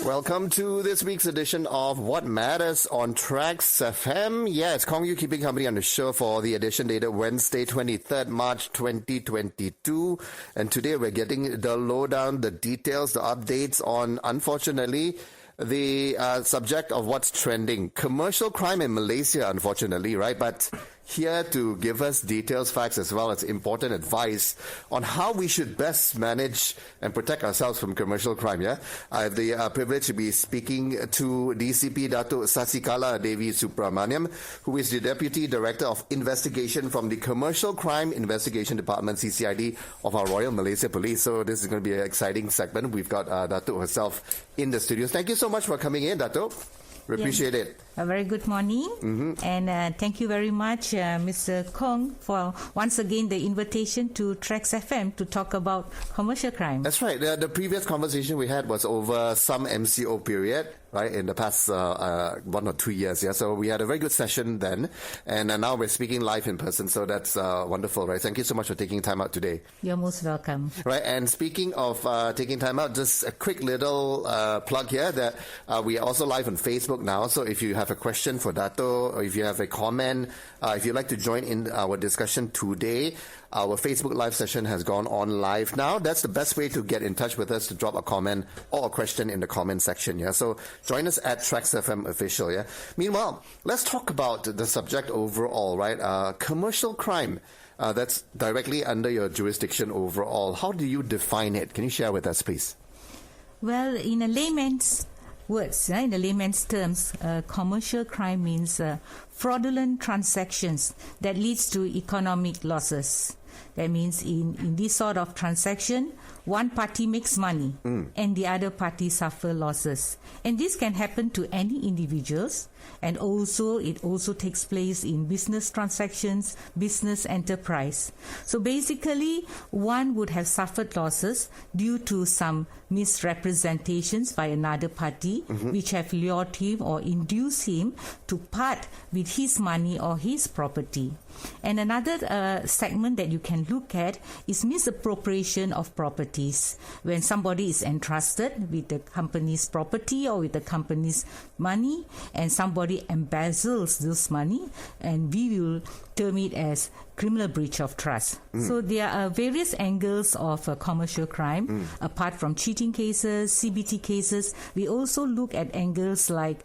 Welcome to this week's edition of What Matters on TRAXXfm. Yeah, it's Kong Yu keeping company on the show for the edition dated Wednesday, 23rd March 2022. And today we're getting the lowdown, the details, the updates on, unfortunately, the subject of what's trending. Commercial crime in Malaysia, unfortunately, right? But here to give us details, facts, as well as important advice on how we should best manage and protect ourselves from commercial crime, yeah? I have the privilege to be speaking to DCP Dato Sasikala Devi Subramaniam, who is the Deputy Director of Investigation from the Commercial Crime Investigation Department, CCID, of our Royal Malaysia Police. So this is going to be an exciting segment. We've got Dato herself in the studios. Thank you so much for coming in, Dato. We appreciate it. A very good morning. And thank you very much, Mr. Kong, for once again the invitation to TRAXXfm to talk about commercial crime. That's right. The previous conversation we had was over some MCO period, right, in the past 1 or 2 years. Yeah, so we had a very good session then, and now we're speaking live in person, so that's wonderful, right? Thank you so much for taking time out today. You're most welcome. Right, and speaking of taking time out, just a quick little plug here that we are also live on Facebook now, so if you have a question for Dato, or if you have a comment, if you'd like to join in our discussion today, our Facebook live session has gone on live now. That's the best way to get in touch with us, to drop a comment or a question in the comment section, yeah? So join us at TRAXXfm Official, yeah? Meanwhile, let's talk about the subject overall, right? Commercial crime, that's directly under your jurisdiction overall. How do you define it? Can you share with us, please? Well, in a layman's words, in the layman's terms, commercial crime means fraudulent transactions that leads to economic losses. That means in this sort of transaction, one party makes money and the other party suffer losses. And this can happen to any individuals, and also it also takes place in business transactions, business enterprise. So basically, one would have suffered losses due to some misrepresentations by another party, which have lured him or induced him to part with his money or his property. And another segment that you can look at is misappropriation of properties. When somebody is entrusted with the company's property or with the company's money, and somebody embezzles this money, and we will term it as criminal breach of trust. So there are various angles of commercial crime. Apart from cheating cases, CBT cases, we also look at angles like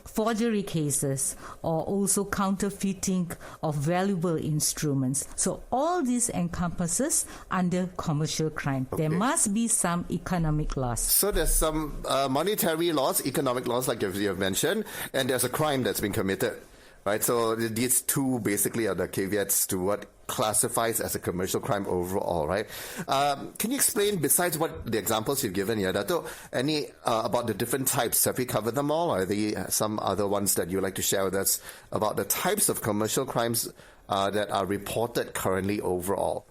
forgery cases, or also counterfeiting of valuable instruments. So all this encompasses under commercial crime. Okay. There must be some economic loss. So there's some monetary loss, economic loss, like you have mentioned, and there's a crime that's been committed. Right, so these two basically are the caveats to what classifies as a commercial crime overall, right? Can you explain, besides what the examples you've given here, Dato, any about the different types? Have we covered them all? Or are there some other ones that you'd like to share with us about the types of commercial crimes that are reported currently overall?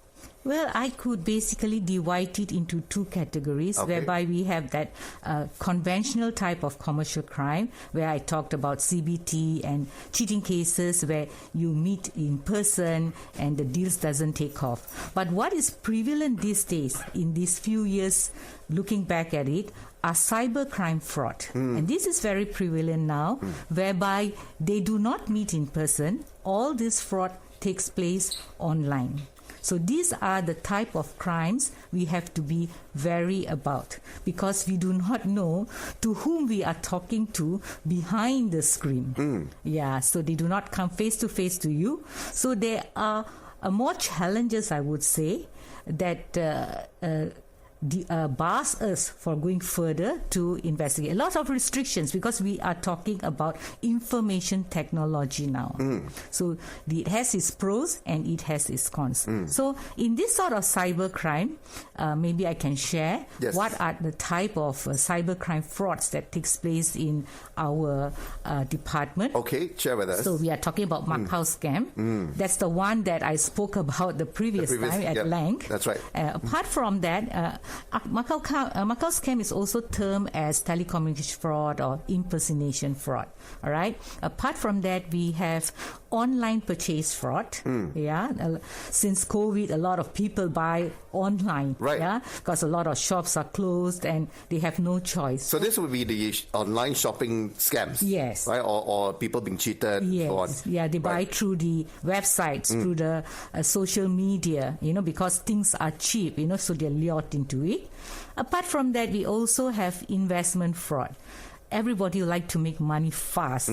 Well, I could basically divide it into two categories, whereby we have that conventional type of commercial crime, where I talked about CBT and cheating cases where you meet in person and the deals doesn't take off. But what is prevalent these days, in these few years, looking back at it, are cybercrime fraud. And this is very prevalent now, whereby they do not meet in person. All this fraud takes place online. So these are the type of crimes we have to be wary about, because we do not know to whom we are talking to behind the screen. Yeah, so they do not come face to face to you. So there are more challenges, I would say, that bars us for going further to investigate. Lots of restrictions, because we are talking about information technology now. So it has its pros and it has its cons. So in this sort of cybercrime, maybe I can share what are the type of cybercrime frauds that takes place in our department. Okay, share with us. So we are talking about Macau scam. That's the one that I spoke about the previous time at length. That's right. Apart from that, Macau scam is also termed as telecommunication fraud or impersonation fraud. All right. Apart from that, we have online purchase fraud. Since COVID, a lot of people buy online. Right. Because a lot of shops are closed and they have no choice. So this would be the online shopping scams. Yes. Right? Or people being cheated. Yes. They buy through the websites, through the social media, because things are cheap, so they're lured into it. Apart from that, we also have investment fraud. Everybody would like to make money fast,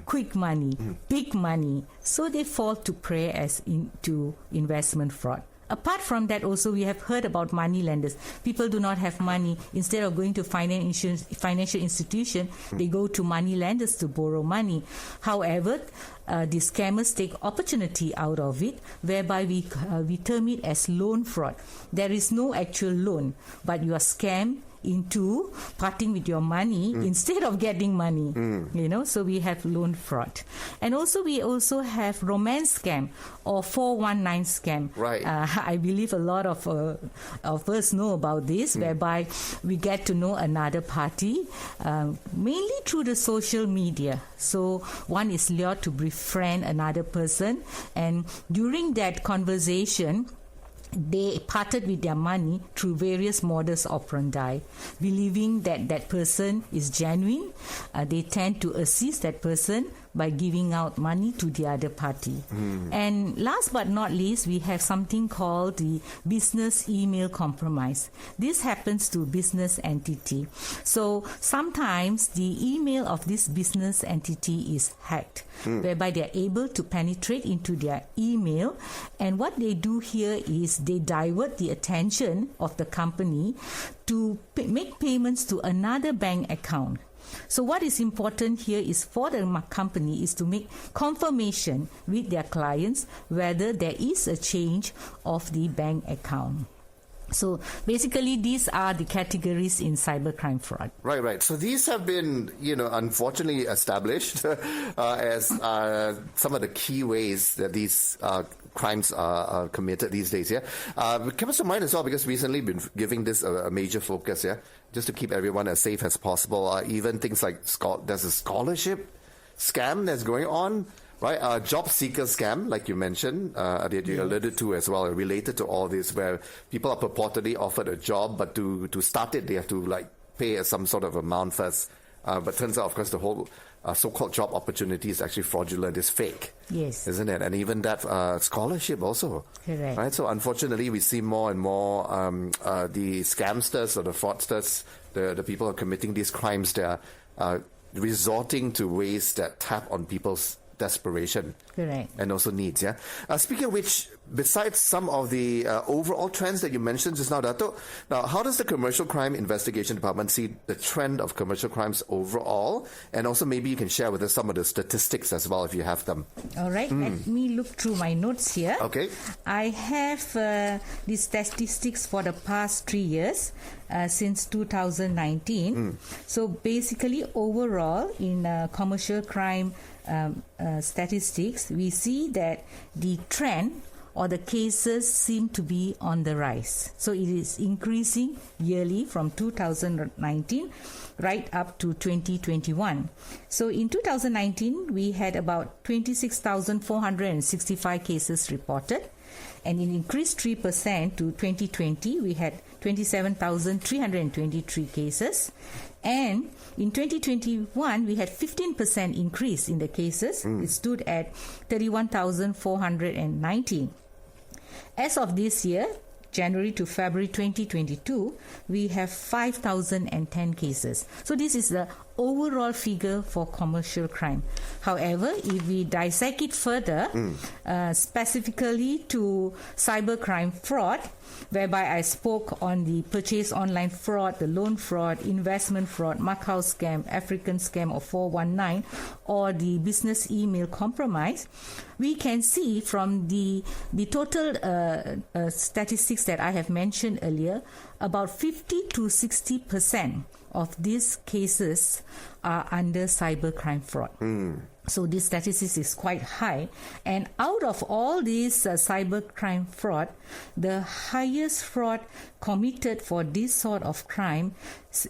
quick money, big money. So they fall to prey into investment fraud. Apart from that, also we have heard about money lenders. People do not have money. Instead of going to financial institution, they go to money lenders to borrow money. However, the scammers take opportunity out of it, whereby we term it as loan fraud. There is no actual loan, but you are scammed into parting with your money instead of getting money. So we have loan fraud. And also we also have romance scam or 419 scam. Right. I believe a lot of us know about this, whereby we get to know another party mainly through the social media. So one is lured to befriend another person, and during that conversation they parted with their money through various modus operandi. Believing that that person is genuine, they tend to assist that person by giving out money to the other party. And last but not least, we have something called the business email compromise. This happens to business entity. So sometimes the email of this business entity is hacked, whereby they are able to penetrate into their email, and what they do here is they divert the attention of the company to make payments to another bank account. So what is important here is for the company is to make confirmation with their clients whether there is a change of the bank account. So basically, these are the categories in cybercrime fraud. Right. So these have been, unfortunately established as some of the key ways that these crimes are committed these days. It comes to mind as well because recently been giving this a major focus. Just to keep everyone as safe as possible. Even things like there's a scholarship scam that's going on. Right, job seeker scam, like you mentioned, that you alluded to as well, related to all this, where people are purportedly offered a job, but to start it, they have to pay some sort of amount first. But turns out, of course, the whole so-called job opportunity is actually fraudulent, is fake. Yes. Isn't it? And even that scholarship also. Correct. Right. So unfortunately, we see more and more the scamsters or the fraudsters, the people who are committing these crimes, they are resorting to ways that tap on people's desperation. Correct. And also needs. Speaking of which, besides some of the overall trends that you mentioned just now, Dato, now how does the Commercial Crime Investigation Department see the trend of commercial crimes overall? And also maybe you can share with us some of the statistics as well if you have them. All right. Let me look through my notes here. Okay. I have the statistics for the past 3 years since 2019. So basically overall in commercial crime statistics, we see that the trend or the cases seem to be on the rise. So it is increasing yearly from 2019 right up to 2021. So in 2019, we had about 26,465 cases reported, and it increased 3% to 2020. We had 27,323 cases. And in 2021, we had 15% increase in the cases. It stood at 31,419. As of this year, January to February 2022, we have 5,010 cases. So this is the overall figure for commercial crime. However, if we dissect it further, specifically to cybercrime fraud, whereby I spoke on the purchase online fraud, the loan fraud, investment fraud, Macau scam, African scam or 419, or the business email compromise, we can see from the total statistics that I have mentioned earlier, about 50 to 60% of these cases are under cybercrime fraud. So this statistics is quite high. And out of all these cybercrime fraud, the highest fraud committed for this sort of crime,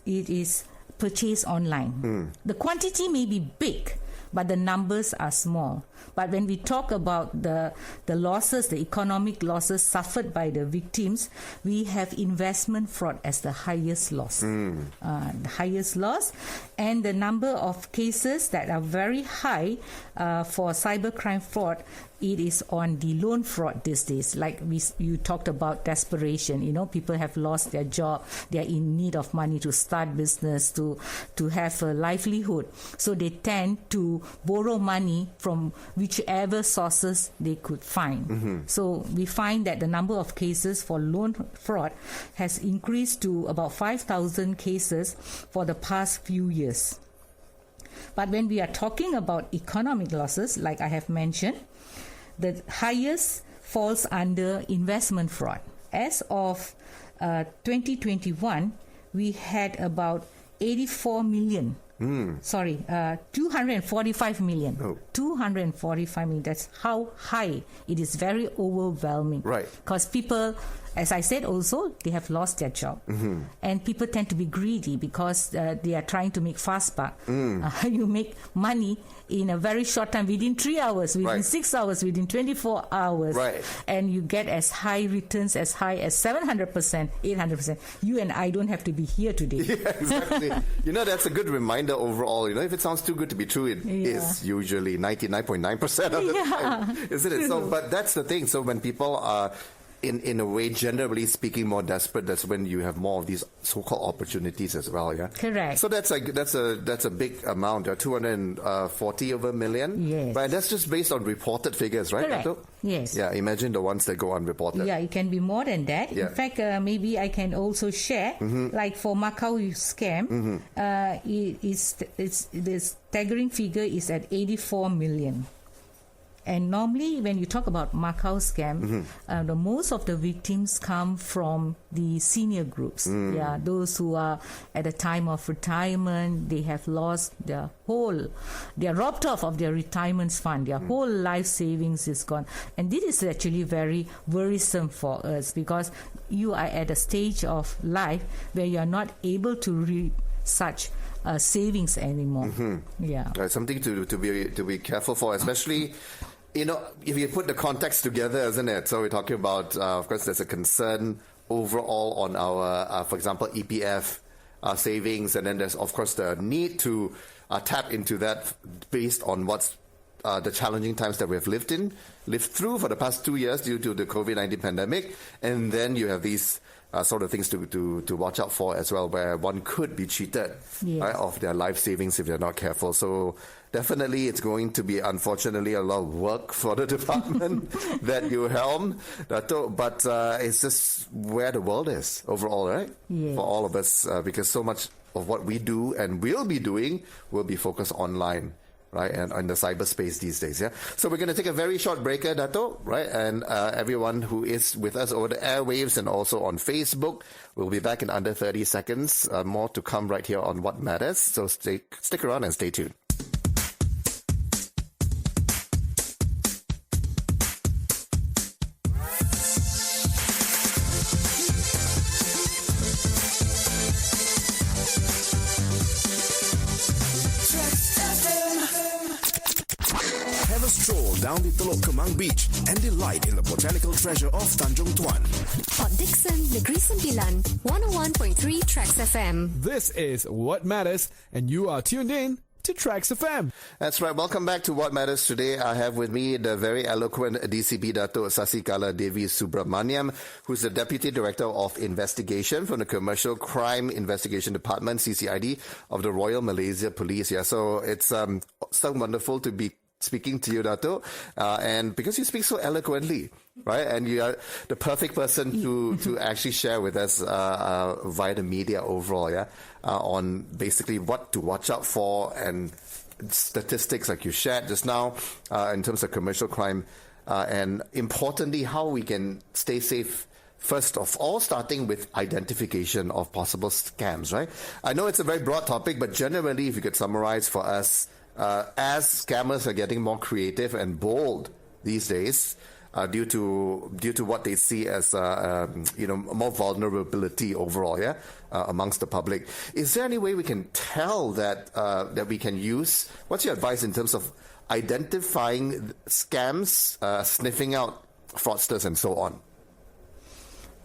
it is purchase online. The quantity may be big, but the numbers are small. But when we talk about the losses, the economic losses suffered by the victims, we have investment fraud as the highest loss. The highest loss. And the number of cases that are very high for cybercrime fraud, it is on the loan fraud these days. Like you talked about desperation. People have lost their job. They are in need of money to start business, to have a livelihood. So they tend to borrow money from whichever sources they could find. So we find that the number of cases for loan fraud has increased to about 5,000 cases for the past few years. But when we are talking about economic losses, like I have mentioned, the highest falls under investment fraud. As of 2021, we had about 84 million. 245 million. 245 million. That's how high. It is very overwhelming. Right. Because people, as I said also, they have lost their job. And people tend to be greedy because they are trying to make fast buck. You make money in a very short time, within 3 hours, within 6 hours, within 24 hours. Right. And you get as high returns as high as 700%, 800%. You and I don't have to be here today. Yeah, exactly. That's a good reminder overall. If it sounds too good to be true, it is usually 99.9% of the time, isn't it? So, but that's the thing. So when people are in a way, generally speaking, more desperate, that's when you have more of these so-called opportunities as well, yeah? Correct. So that's a big amount, 240 over million. Yes. Right, that's just based on reported figures, right? Correct. Dato? Yes. Yeah, imagine the ones that go unreported. Yeah, it can be more than that. Yeah. In fact, maybe I can also share, like for Macau scam, the staggering figure is at 84 million. And normally, when you talk about Macau scam, the most of the victims come from the senior groups. Yeah, those who are at the time of retirement, they have lost they are robbed off of their retirement fund. Their whole life savings is gone. And this is actually very worrisome for us because you are at a stage of life where you are not able to reap such savings anymore. Yeah, something to be careful for, especially if you put the context together, isn't it? So we're talking about, of course, there's a concern overall on our, for example, EPF savings, and then there's of course the need to tap into that based on what's the challenging times that we have lived through for the past 2 years due to the COVID-19 pandemic, and then you have these sort of things to watch out for as well, where one could be cheated right, of their life savings if they're not careful. So definitely it's going to be, unfortunately, a lot of work for the department that you helm, Dato, but it's just where the world is overall, right? Yes. For all of us, because so much of what we do and will be doing will be focused online. Right, and on the cyberspace these days, yeah. So we're going to take a very short break, Dato, right? And everyone who is with us over the airwaves and also on Facebook, we'll be back in under 30 seconds. More to come right here on What Matters. So stick around and stay tuned. Stroll down the Teluk Kemang Beach and delight in the botanical treasure of Tanjung Tuan. Port Dickson, Negeri Sembilan, 101.3 TRAXXfm. This is What Matters, and you are tuned in to TRAXXfm. That's right. Welcome back to What Matters. Today I have with me the very eloquent DCP Dato Sasikala Devi Subramaniam, who's the Deputy Director of Investigation from the Commercial Crime Investigation Department, CCID, of the Royal Malaysia Police. Yeah, so it's so wonderful to be speaking to you, Dato, and because you speak so eloquently, right? And you are the perfect person to actually share with us via the media overall, yeah, on basically what to watch out for and statistics like you shared just now in terms of commercial crime, and importantly, how we can stay safe. First of all, starting with identification of possible scams, right? I know it's a very broad topic, but generally, if you could summarize for us, as scammers are getting more creative and bold these days, due to what they see as more vulnerability overall, amongst the public. Is there any way we can tell that we can use? What's your advice in terms of identifying scams, sniffing out fraudsters, and so on?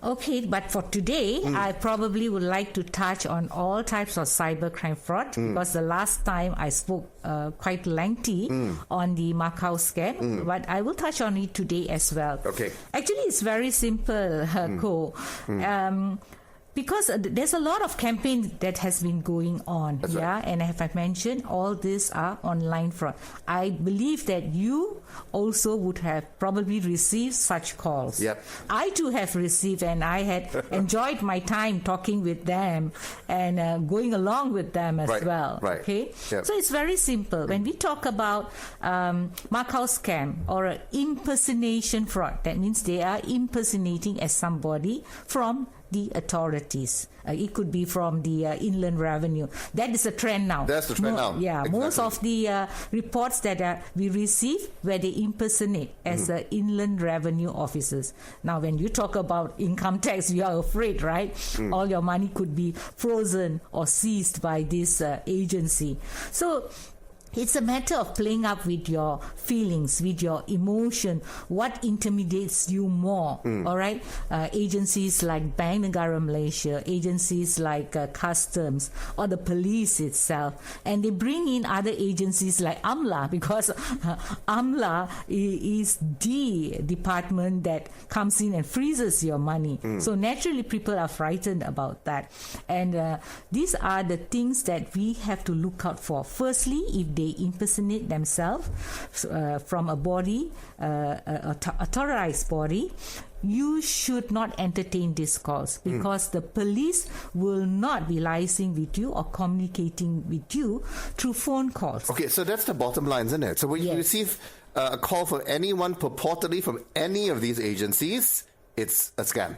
Okay, but for today, I probably would like to touch on all types of cybercrime fraud because the last time I spoke quite lengthy on the Macau scam, but I will touch on it today as well. Okay. Actually, it's very simple, Ko. Because there's a lot of campaign that has been going on, That's right. and as I mentioned, all these are online fraud. I believe that you also would have probably received such calls. Yep. I too have received, and I had enjoyed my time talking with them and going along with them as well. Right. Okay, Yep. so it's very simple. When we talk about Macau scam or an impersonation fraud, that means they are impersonating as somebody from the authorities. It could be from the Inland Revenue. That is a trend now. That's the trend now. Yeah, Exactly. most of the reports that we receive where they impersonate as Inland Revenue officers. Now, when you talk about income tax, you are afraid, right? All your money could be frozen or seized by this agency. So it's a matter of playing up with your feelings, with your emotion, what intimidates you more, all right? Agencies like Bank Negara Malaysia, agencies like Customs, or the police itself. And they bring in other agencies like amWHAT, because amWHAT is the department that comes in and freezes your money. So naturally, people are frightened about that. And these are the things that we have to look out for. Firstly, if they impersonate themselves from a body, authorized body, you should not entertain these calls because the police will not be liaising with you or communicating with you through phone calls. Okay, so that's the bottom line, isn't it? So when you receive a call from anyone purportedly from any of these agencies, it's a scam.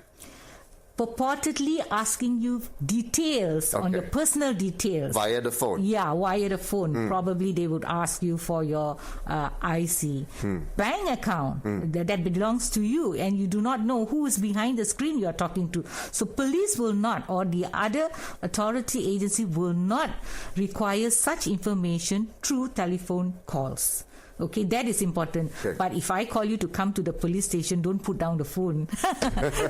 Purportedly asking you details on your personal details. Via the phone. Yeah, via the phone. Probably they would ask you for your IC. Bank account that belongs to you, and you do not know who is behind the screen you are talking to. So police will not, or the other authority agency will not require such information through telephone calls. Okay, that is important. Okay. But if I call you to come to the police station, don't put down the phone.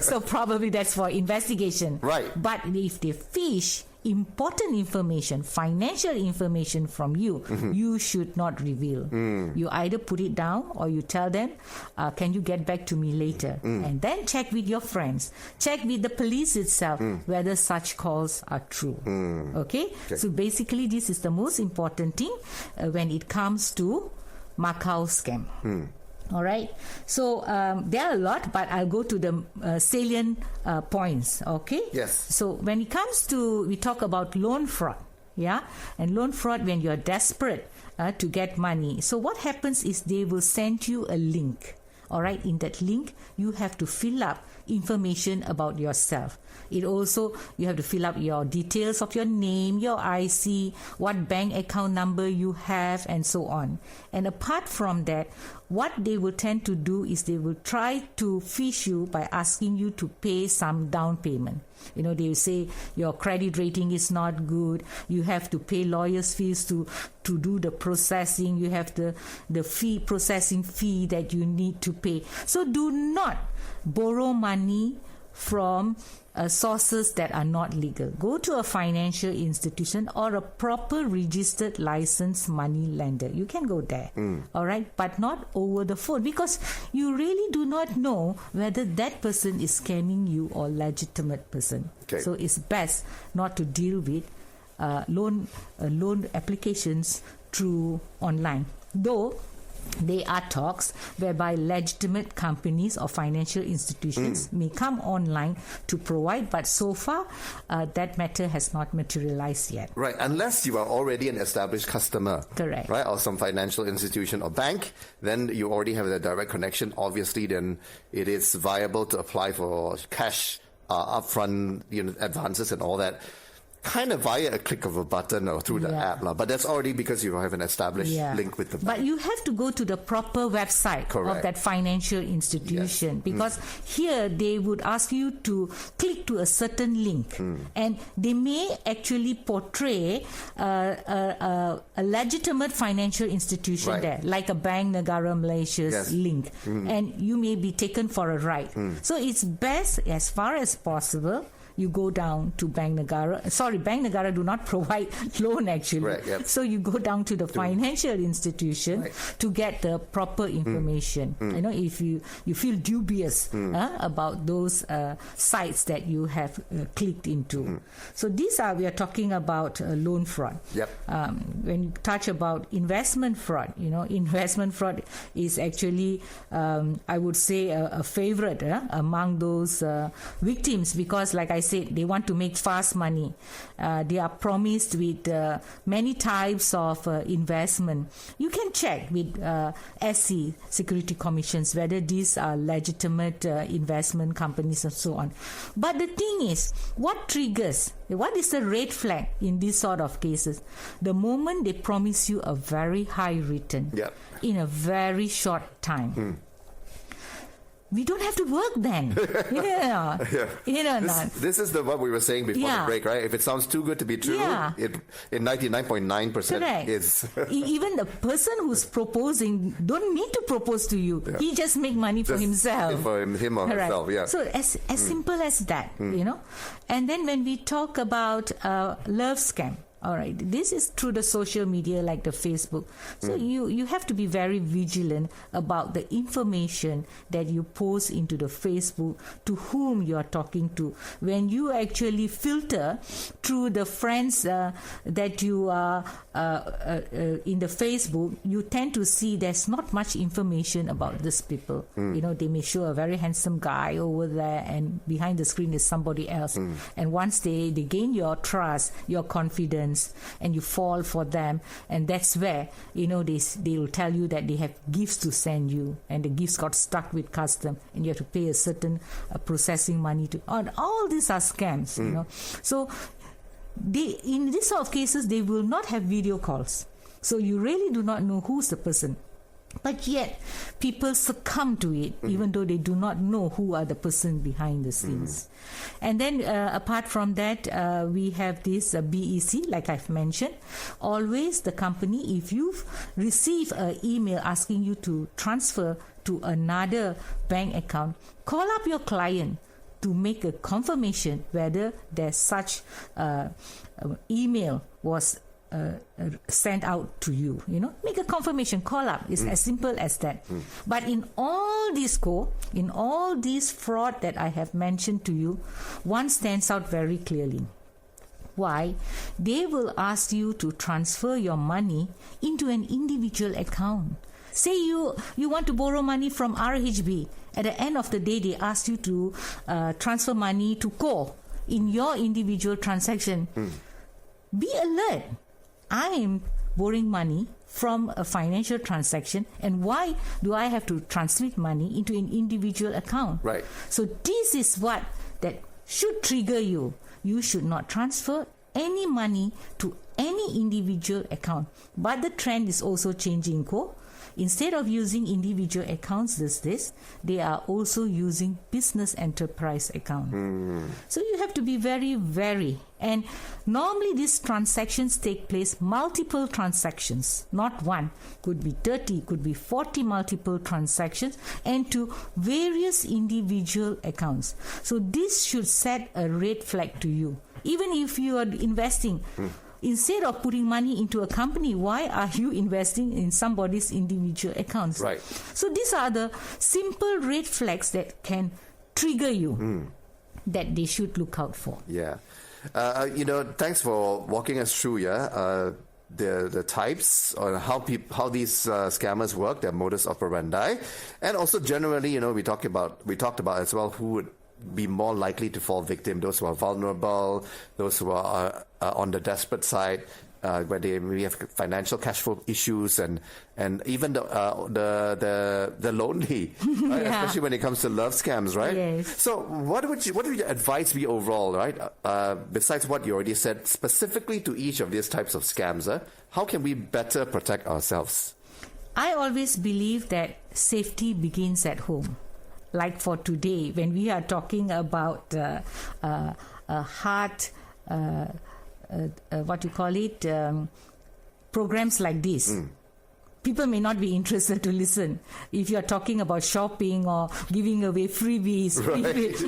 So probably that's for investigation. Right. But if they fish important information, financial information from you, you should not reveal. You either put it down or you tell them, can you get back to me later? And then check with your friends. Check with the police itself whether such calls are true. Okay? So basically, this is the most important thing when it comes to Macau scam. All right. So there are a lot, but I'll go to the salient points. Okay. Yes. So when it comes to, we talk about loan fraud. Yeah. And loan fraud when you're desperate to get money. So what happens is they will send you a link. All right. In that link, you have to fill up information about yourself. It also, you have to fill up your details of your name, your IC, what bank account number you have, and so on. And apart from that, what they will tend to do is they will try to fish you by asking you to pay some down payment. You know, they will say your credit rating is not good. You have to pay lawyers' fees to do the processing. You have the processing fee that you need to pay. So do not borrow money from sources that are not legal. Go to a financial institution or a proper registered licensed money lender. You can go there, all right, but not over the phone, because you really do not know whether that person is scamming you or legitimate person. Okay. So it's best not to deal with loan applications through online. Though there are talks whereby legitimate companies or financial institutions may come online to provide, but so far that matter has not materialized yet. Right, unless you are already an established customer. Correct. Right, or some financial institution or bank, then you already have a direct connection. Obviously, then it is viable to apply for cash upfront advances and all that. kind of via a click of a button or through the app. But that's already because you have an established link with the bank. But you have to go to the proper website of that financial institution, because here they would ask you to click to a certain link, and they may actually portray a legitimate financial institution there, like a Bank Negara Malaysia's link, and you may be taken for a ride. So it's best, as far as possible, you go down to Bank Negara. Sorry, Bank Negara do not provide loan actually. So you go down to the financial institution to get the proper information. You know, if you feel dubious about those sites that you have clicked into. So we are talking about loan fraud. When you touch about investment fraud, you know, investment fraud is actually, I would say, a favorite among those victims, because like I said, they want to make fast money. They are promised with many types of investment. You can check with SC, Security Commissions, whether these are legitimate investment companies and so on. But the thing is, what is the red flag in these sort of cases? The moment they promise you a very high return in a very short time. We don't have to work then. This is what we were saying before the break, right? If it sounds too good to be true, it in 99.9% is. Even the person who's proposing don't need to propose to you. He just make money for himself. For him or herself, So as simple as that, you know. And then when we talk about love scam, all right, this is through the social media like the Facebook. So you have to be very vigilant about the information that you post into the Facebook, to whom you are talking to. When you actually filter through the friends that you are in the Facebook, you tend to see there's not much information about these people. You know, they may show a very handsome guy over there, and behind the screen is somebody else. And once they gain your trust, your confidence, and you fall for them, and that's where, you know, they will tell you that they have gifts to send you, and the gifts got stuck with custom, and you have to pay a certain processing money to. All these are scams, you know. So in this sort of cases, they will not have video calls, so you really do not know who's the person. But yet, people succumb to it, even though they do not know who are the person behind the scenes. And then, apart from that, we have this BEC, like I've mentioned. Always the company, if you receive an email asking you to transfer to another bank account, call up your client to make a confirmation whether there's such email was sent out to you. You know, make a confirmation, call up. It's as simple as that. But in all this fraud that I have mentioned to you, one stands out very clearly. Why? They will ask you to transfer your money into an individual account. Say you want to borrow money from RHB. At the end of the day, they ask you to transfer money to Co in your individual transaction. Be alert. I am borrowing money from a financial transaction, and why do I have to transmit money into an individual account? Right. So this is what that should trigger you. You should not transfer any money to any individual account. But the trend is also changing, Co. Instead of using individual accounts they are also using business enterprise account. So you have to be very, very. And normally these transactions take place, multiple transactions, not one. Could be 30, could be 40 multiple transactions, and to various individual accounts. So this should set a red flag to you. Even if you are investing, instead of putting money into a company, why are you investing in somebody's individual accounts? Right. So these are the simple red flags that can trigger you that they should look out for. Yeah. You know, thanks for walking us through, the types or how these scammers work, their modus operandi, and also generally, you know, we talked about as well who would be more likely to fall victim, those who are vulnerable, those who are on the desperate side. where they maybe have financial cash flow issues and even the lonely, right? Especially when it comes to love scams, right? Yes. So what would your advice be overall, right? Besides what you already said, specifically to each of these types of scams, how can we better protect ourselves? I always believe that safety begins at home. Like for today, when we are talking about programs like this. People may not be interested to listen. If you're talking about shopping or giving away freebies,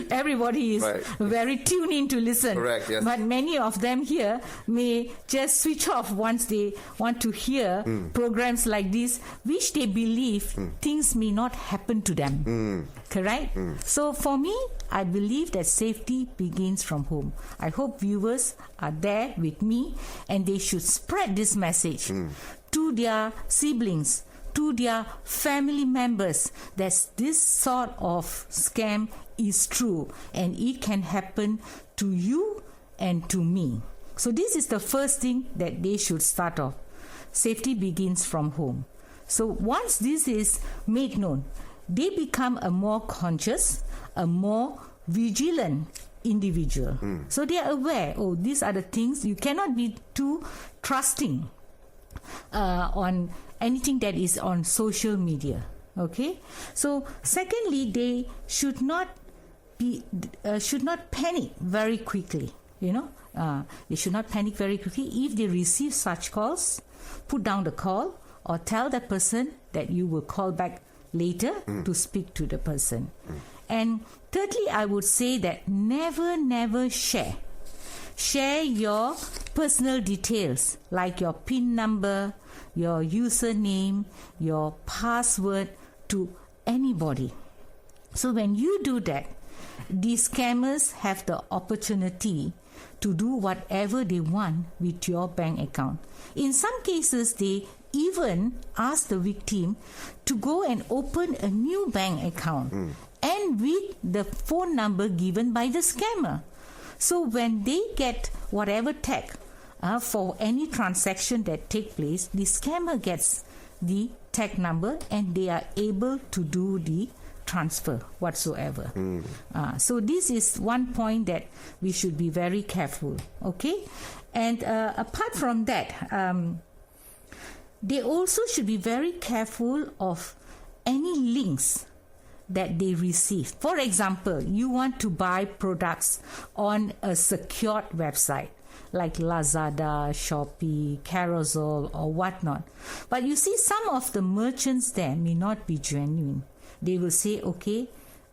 everybody is very tuned in to listen. Correct, yes. But many of them here may just switch off once they want to hear programs like this, which they believe things may not happen to them. Correct? So for me, I believe that safety begins from home. I hope viewers are there with me and they should spread this message to their siblings, to their family members, that this sort of scam is true and it can happen to you and to me. So this is the first thing that they should start off. Safety begins from home. So once this is made known, they become a more conscious, a more vigilant individual. So they are aware, these are the things. You cannot be too trusting on anything that is on social media. Okay. So secondly, they should not panic very quickly. They should not panic very quickly. If they receive such calls, put down the call or tell that person that you will call back later to speak to the person. And thirdly, I would say that never share your personal details like your PIN number, your username, your password to anybody. So when you do that, these scammers have the opportunity to do whatever they want with your bank account. In some cases, they even ask the victim to go and open a new bank account and with the phone number given by the scammer. So when they get whatever tag for any transaction that take place, the scammer gets the tag number and they are able to do the transfer whatsoever. So this is one point that we should be very careful. Okay, and apart from that, they also should be very careful of any links that they receive. For example, you want to buy products on a secured website like Lazada, Shopee, Carousel or whatnot. But you see, some of the merchants there may not be genuine. They will say,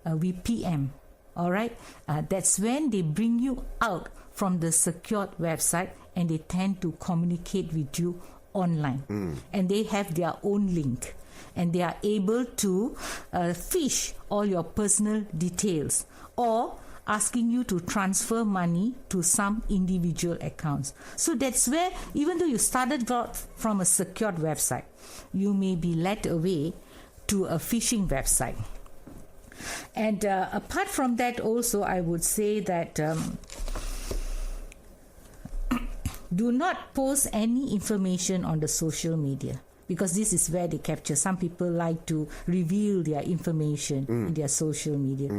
we PM. All right? That's when they bring you out from the secured website and they tend to communicate with you online. And they have their own link. And they are able to fish all your personal details or asking you to transfer money to some individual accounts. So that's where, even though you started out from a secured website, you may be led away to a phishing website. And apart from that also, I would say that do not post any information on the social media, because this is where they capture. Some people like to reveal their information in their social media.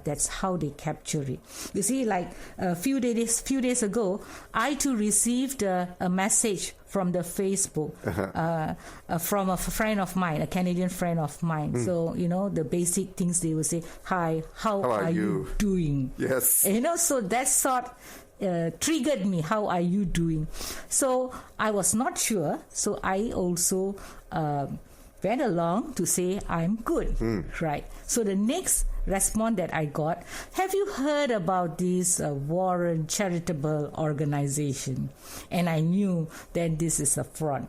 That's how they capture it. You see, like a few days ago, I too received a message from the Facebook from a friend of mine, a Canadian friend of mine. So, the basic things they will say, hi, how are you doing? Yes. So that sort triggered me. How are you doing? So I was not sure. So I also went along to say I'm good, right? So the next response that I got, have you heard about this Warren charitable organization? And I knew that this is a fraud.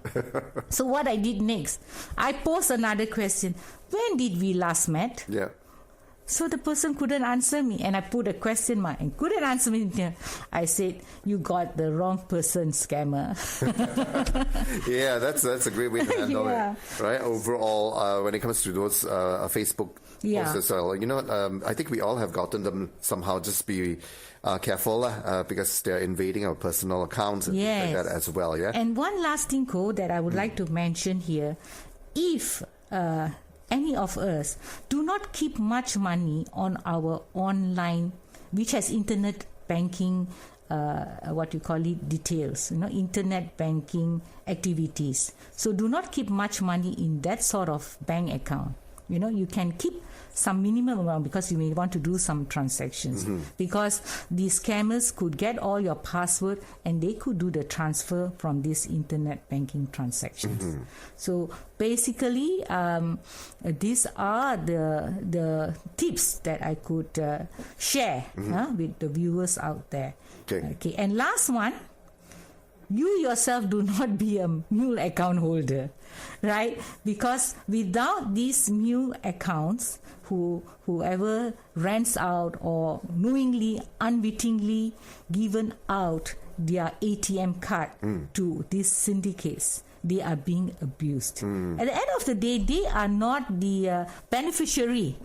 So what I did next, I posed another question. When did we last met? Yeah. So the person couldn't answer me, and I put a question mark and couldn't answer me. I said, "You got the wrong person, scammer." Yeah, that's a great way to handle Yeah. it, right? Overall, when it comes to those Facebook Yeah. posts as well, you know what? I think we all have gotten them somehow. Just be careful because they're invading our personal accounts and things like that as well. Yeah. And one last thing, that I would like to mention here: if any of us do not keep much money on our online, which has internet banking, what you call it, details, internet banking activities. So do not keep much money in that sort of bank account. You can keep some minimum amount because you may want to do some transactions, because the scammers could get all your password and they could do the transfer from these internet banking transactions. So basically, these are the tips that I could share with the viewers out there. Okay. And last one, you yourself do not be a mule account holder, right? Because without these mule accounts, whoever rents out or knowingly, unwittingly given out their ATM card to these syndicates, they are being abused. At the end of the day, they are not the beneficiary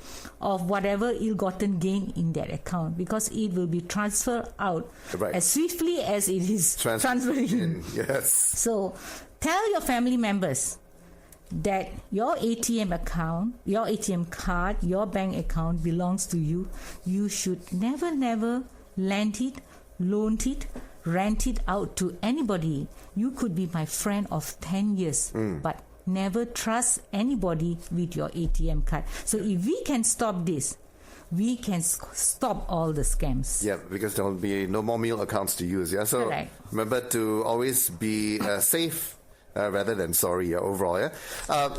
of whatever ill-gotten gain in that account, because it will be transferred out as swiftly as it is transferred in. Yes. So tell your family members that your ATM account, your ATM card, your bank account belongs to you. You should never lend it, loan it, rent it out to anybody. You could be my friend of 10 years, but never trust anybody with your ATM card. So if we can stop this, we can stop all the scams. Yeah, because there will be no more meal accounts to use. Yeah, so remember to always be safe rather than sorry overall. Yeah,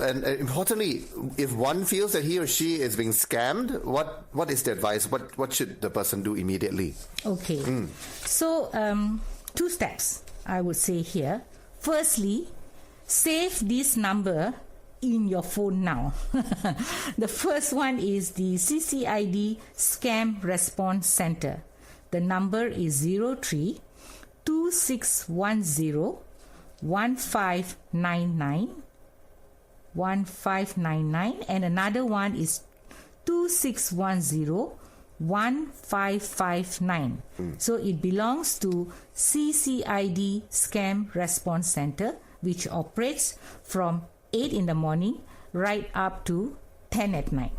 and importantly, if one feels that he or she is being scammed, what is the advice? What should the person do immediately? Okay, so 2 steps I would say here. Firstly, save this number in your phone now. The first one is the CCID Scam Response Center. The number is 03 2610 1599, and another one is 2610 1559. So it belongs to CCID Scam Response Center, which operates from 8 in the morning right up to 10 at night.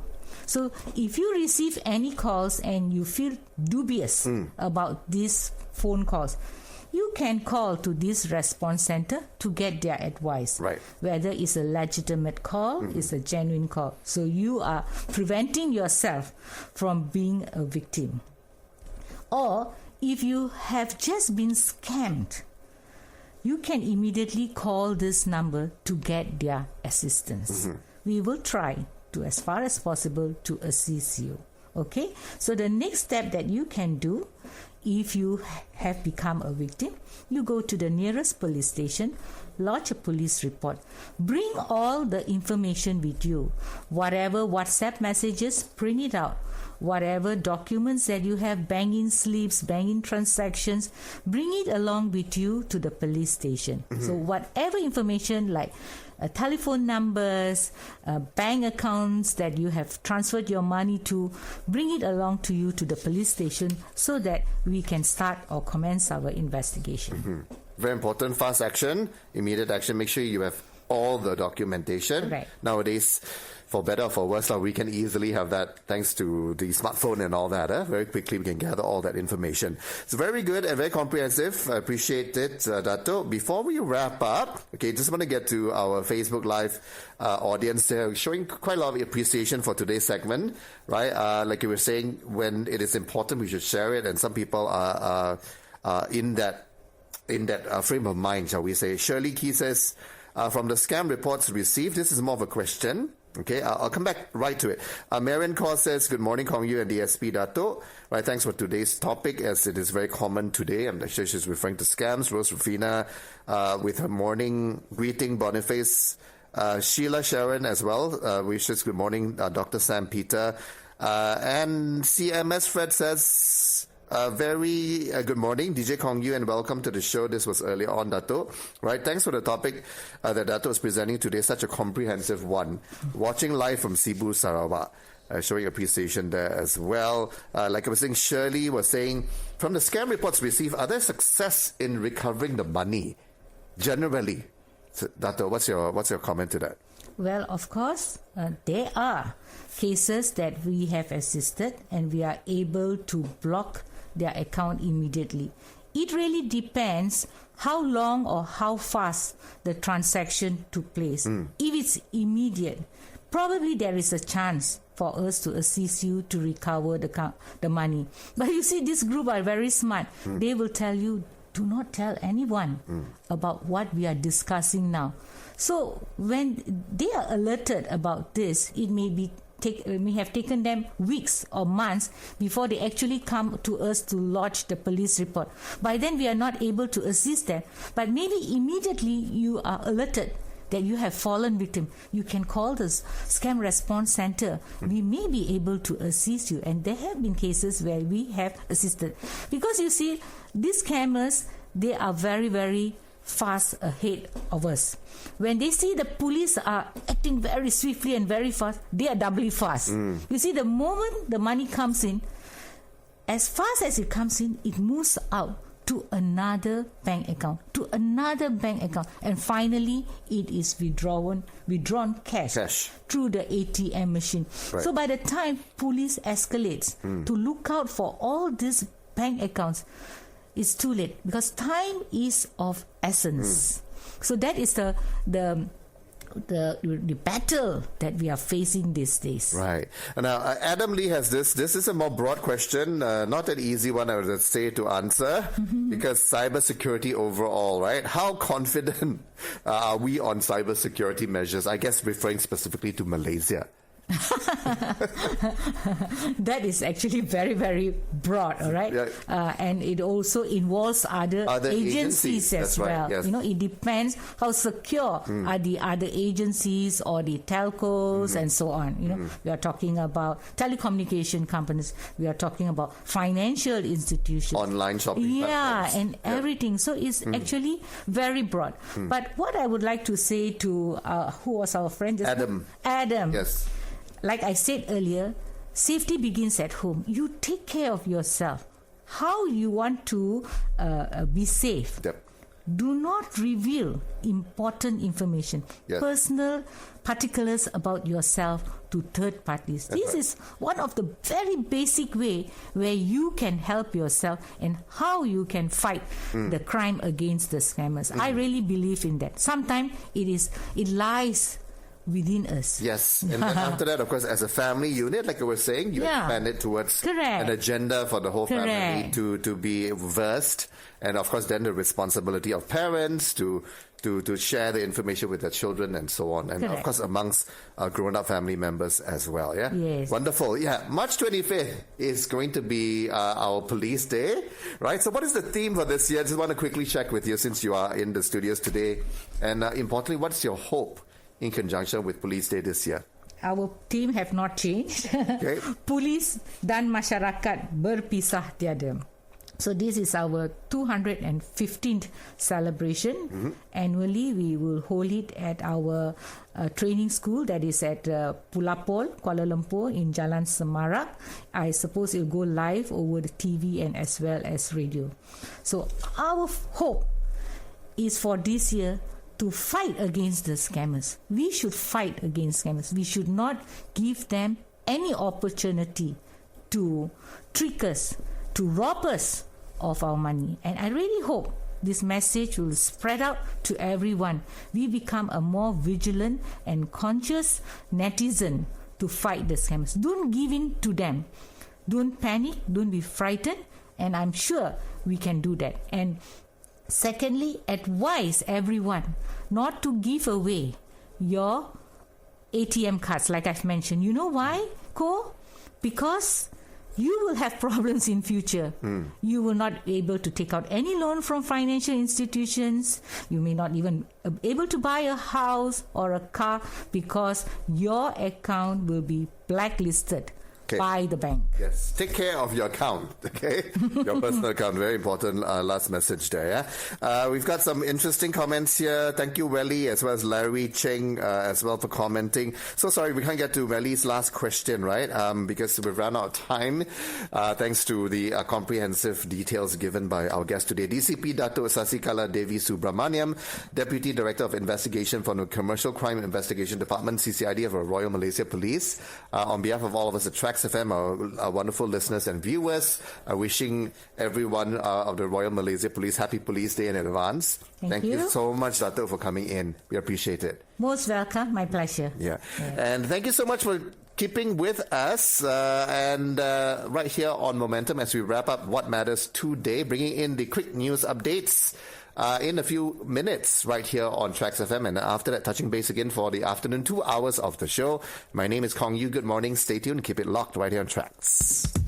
So if you receive any calls and you feel dubious about these phone calls, you can call to this response center to get their advice. Whether it's a legitimate call, it's a genuine call. So you are preventing yourself from being a victim. Or if you have just been scammed, you can immediately call this number to get their assistance. We will try to, as far as possible, to assist you. Okay? So the next step that you can do, if you have become a victim, you go to the nearest police station, lodge a police report, bring all the information with you, whatever WhatsApp messages, print it out, whatever documents that you have, banking slips, banking transactions, bring it along with you to the police station. So whatever information like telephone numbers, bank accounts that you have transferred your money to, bring it along to you to the police station so that we can start or commence our investigation. Very important, fast action, immediate action. Make sure you have all the documentation. Nowadays, for better or for worse, we can easily have that thanks to the smartphone and all that. Very quickly, we can gather all that information. It's very good and very comprehensive. I appreciate it, Dato. Before we wrap up, just want to get to our Facebook Live audience there, showing quite a lot of appreciation for today's segment, right? Like you were saying, when it is important, we should share it, and some people are in that frame of mind, shall we say. Shirley Key says, from the scam reports received, this is more of a question. Okay, I'll come back right to it. Marian Kaur says, good morning, Kong Yu and DSP Dato. Right, thanks for today's topic, as it is very common today. I'm sure she's referring to scams. Rose Rufina with her morning greeting. Boniface, Sheila Sharon as well wishes good morning, Dr. Sam Peter. And CMS Fred says, very good morning, DJ Kong Yu, and welcome to the show. This was earlier on, Dato. Right, thanks for the topic that Dato is presenting today, such a comprehensive one. Watching live from Cebu, Sarawak. Showing appreciation there as well. Like I was saying, Shirley was saying, from the scam reports received, are there success in recovering the money generally? So, Dato, what's your comment to that? Well, of course, there are cases that we have assisted and we are able to block their account immediately. It really depends how long or how fast the transaction took place. If it's immediate, probably there is a chance for us to assist you to recover the money. But you see, this group are very smart. They will tell you, do not tell anyone about what we are discussing now. So when they are alerted about this, it may have taken them weeks or months before they actually come to us to lodge the police report. By then, we are not able to assist them. But maybe immediately you are alerted that you have fallen victim. You can call the Scam Response Center. We may be able to assist you. And there have been cases where we have assisted. Because you see, these scammers, they are very, very fast ahead of us. When they see the police are acting very swiftly and very fast, they are doubly fast. You see, the moment the money comes in, as fast as it comes in, it moves out to another bank account, and finally it is withdrawn cash through the ATM machine. Right. So by the time police escalates to look out for all these bank accounts, it's too late because time is of essence. So that is the battle that we are facing these days. Right. Now, Adam Lee has this. This is a more broad question, not an easy one, I would say, to answer, because cybersecurity overall, right? How confident are we on cybersecurity measures? I guess referring specifically to Malaysia. That is actually very, very broad, all right? Yeah. And it also involves other agencies as well. Right, yes. You know, it depends how secure are the other agencies or the telcos and so on. You know, we are talking about telecommunication companies. We are talking about financial institutions. Online shopping platforms. And everything. So it's actually very broad. But what I would like to say to, who was our friend? Adam. Yes. Like I said earlier, safety begins at home. You take care of yourself. How you want to be safe. Yep. Do not reveal important information, personal particulars about yourself to third parties. This is one of the very basic way where you can help yourself and how you can fight the crime against the scammers. I really believe in that. Sometimes it lies within us. Yes. And then after that, of course, as a family unit, like I was saying, you expand it towards an agenda for the whole family to be versed. And of course, then the responsibility of parents to share the information with their children and so on. And of course, amongst grown-up family members as well. Yeah. Yes. Wonderful. Yeah. March 25th is going to be our Police Day, right? So what is the theme for this year? I just want to quickly check with you since you are in the studios today. And importantly, what's your hope in conjunction with Police Day this year? Our theme have not changed. Polis dan masyarakat berpisah tiada. So this is our 215th celebration. Annually, we will hold it at our training school that is at Pulapol, Kuala Lumpur in Jalan Semarak. I suppose it will go live over the TV and as well as radio. So our hope is for this year to fight against the scammers. We should fight against scammers. We should not give them any opportunity to trick us, to rob us of our money. And I really hope this message will spread out to everyone. We become a more vigilant and conscious netizen to fight the scammers. Don't give in to them. Don't panic. Don't be frightened. And I'm sure we can do that. And secondly, advise everyone not to give away your ATM cards, like I've mentioned. You know why, Ko? Because you will have problems in future. You will not be able to take out any loan from financial institutions. You may not even be able to buy a house or a car because your account will be blacklisted by the bank. Yes. Take care of your account, okay? Your personal account. Very important last message there, yeah? We've got some interesting comments here. Thank you, Welly, as well as Larry Cheng, as well, for commenting. So sorry, we can't get to Welly's last question, right? Because we've run out of time, thanks to the comprehensive details given by our guest today. DCP Dato Sasikala Devi Subramaniam, Deputy Director of Investigation for the Commercial Crime Investigation Department, CCID of Royal Malaysia Police. On behalf of all of us at TRAXXfm, our wonderful listeners and viewers, wishing everyone of the Royal Malaysia Police Happy Police Day in advance. Thank you so much, Dato, for coming in. We appreciate it. Most welcome. My pleasure. Yeah. And thank you so much for keeping with us and right here on Momentum as we wrap up What Matters Today, bringing in the quick news updates in a few minutes right here on TRAXXfm, and after that touching base again for the afternoon 2 hours of the show. My name is Kong Yu. Good morning. Stay tuned. Keep it locked right here on Trax.